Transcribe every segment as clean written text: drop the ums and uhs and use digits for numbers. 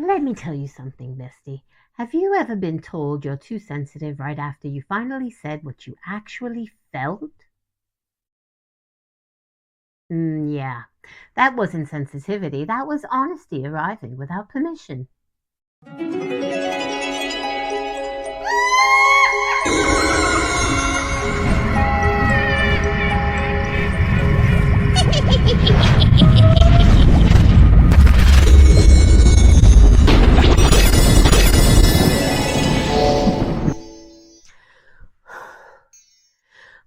Let me tell you something, bestie. Have you ever been told you're too sensitive right after you finally said what you actually felt? Yeah, that wasn't sensitivity. That was honesty arriving without permission.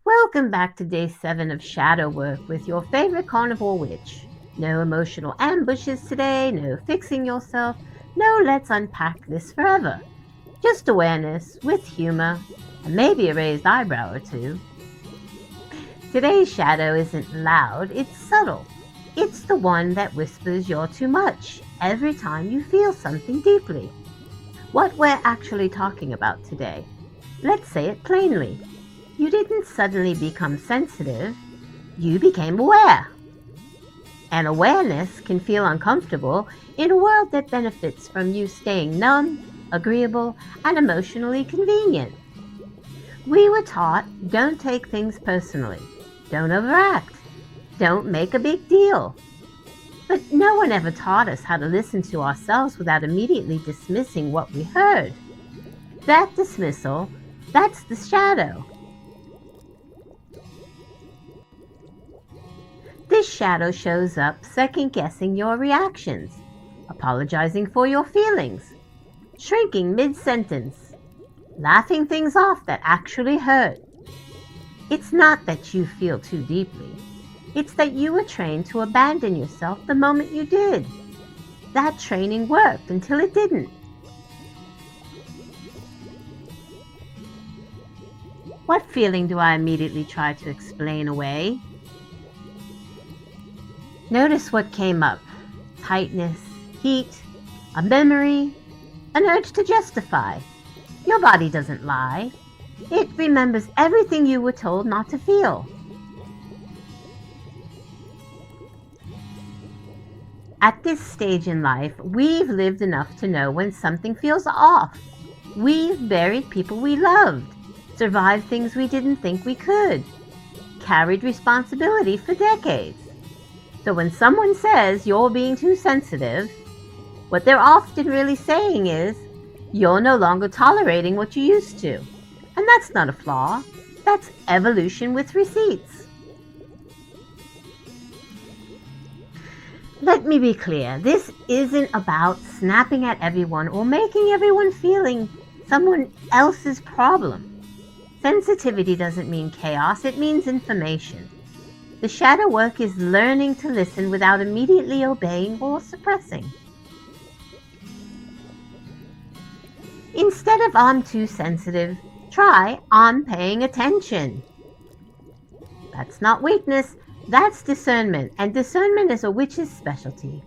Welcome back to day 7 of shadow work with your favorite carnivore witch. No emotional ambushes today, no fixing yourself, no let's unpack this forever. Just awareness with humor and maybe a raised eyebrow or two. Today's shadow isn't loud, it's subtle. It's the one that whispers you're too much every time you feel something deeply. What we're actually talking about today. Let's say it plainly. You didn't suddenly become sensitive, you became aware. And awareness can feel uncomfortable in a world that benefits from you staying numb, agreeable, and emotionally convenient. We were taught, don't take things personally, don't overact, don't make a big deal. But no one ever taught us how to listen to ourselves without immediately dismissing what we heard. That dismissal, that's the shadow. This shadow shows up second-guessing your reactions, apologizing for your feelings, shrinking mid-sentence, laughing things off that actually hurt. It's not that you feel too deeply. It's that you were trained to abandon yourself the moment you did. That training worked until it didn't. What feeling do I immediately try to explain away? Notice what came up. Tightness, heat, a memory, an urge to justify. Your body doesn't lie. It remembers everything you were told not to feel. At this stage in life, we've lived enough to know when something feels off. We've buried people we loved, survived things we didn't think we could, carried responsibility for decades. So when someone says you're being too sensitive, what they're often really saying is, you're no longer tolerating what you used to. And that's not a flaw. That's evolution with receipts. Let me be clear, this isn't about snapping at everyone or making everyone feeling someone else's problem. Sensitivity doesn't mean chaos, it means information. The shadow work is learning to listen without immediately obeying or suppressing. Instead of I'm too sensitive, try I'm paying attention. That's not weakness, that's discernment, and discernment is a witch's specialty.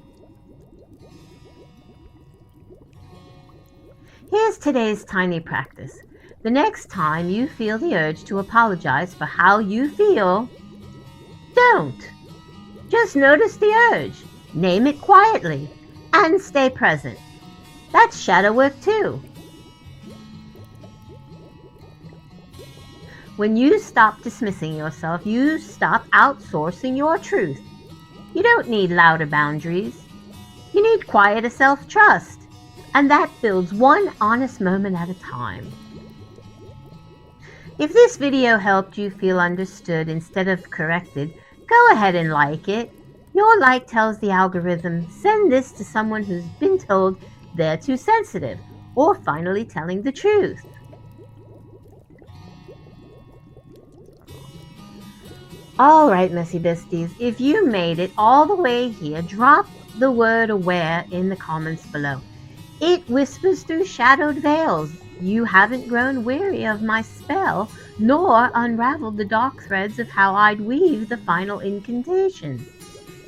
Here's today's tiny practice. The next time you feel the urge to apologize for how you feel, don't. Just notice the urge, name it quietly, and stay present. That's shadow work too. When you stop dismissing yourself, you stop outsourcing your truth. You don't need louder boundaries. You need quieter self-trust. And that builds one honest moment at a time. If this video helped you feel understood instead of corrected, go ahead and like it. Your like tells the algorithm, send this to someone who's been told they're too sensitive, or finally telling the truth. Alright, messy besties, if you made it all the way here, drop the word aware in the comments below. It whispers through shadowed veils. You haven't grown weary of my spell, nor unraveled the dark threads of how I'd weave the final incantation.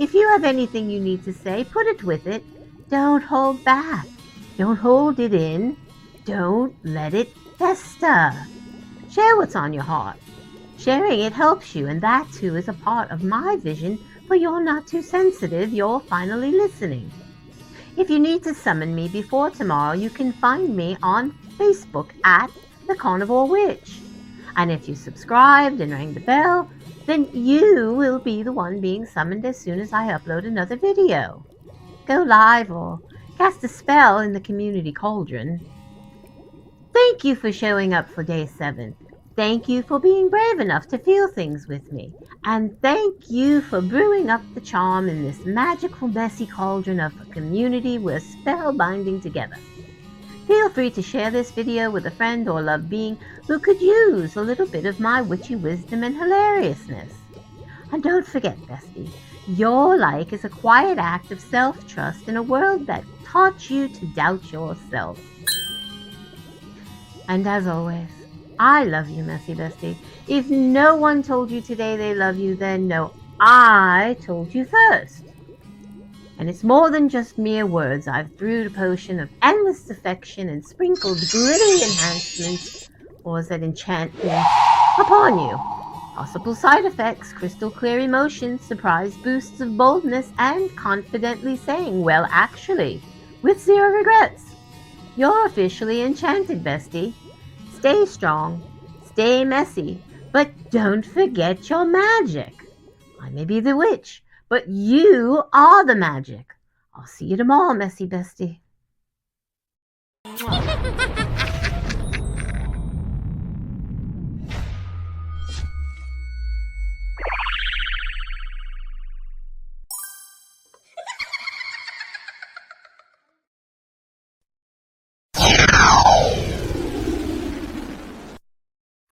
If you have anything you need to say, put it with it. Don't hold back. Don't hold it in. Don't let it fester. Share what's on your heart. Sharing it helps you, and that too is a part of my vision for You're Not Too Sensitive, You're Finally Listening. If you need to summon me before tomorrow, you can find me on Facebook at The Carnivore Witch. And if you subscribed and rang the bell, then you will be the one being summoned as soon as I upload another video. Go live or cast a spell in the community cauldron. Thank you for showing up for day 7. Thank you for being brave enough to feel things with me. And thank you for brewing up the charm in this magical, messy cauldron of a community we're spellbinding together. Feel free to share this video with a friend or loved being who could use a little bit of my witchy wisdom and hilariousness. And don't forget, bestie, your like is a quiet act of self-trust in a world that taught you to doubt yourself. And as always, I love you, messy bestie. If no one told you today they love you, then no, I told you first. And it's more than just mere words. I've brewed a potion of endless affection and sprinkled glittering enhancements, or is that enchantment, upon you. Possible side effects, crystal clear emotions, surprise boosts of boldness, and confidently saying, well, actually, with zero regrets. You're officially enchanted, bestie. Stay strong, stay messy, but don't forget your magic. I may be the witch, but you are the magic. I'll see you tomorrow, messy bestie.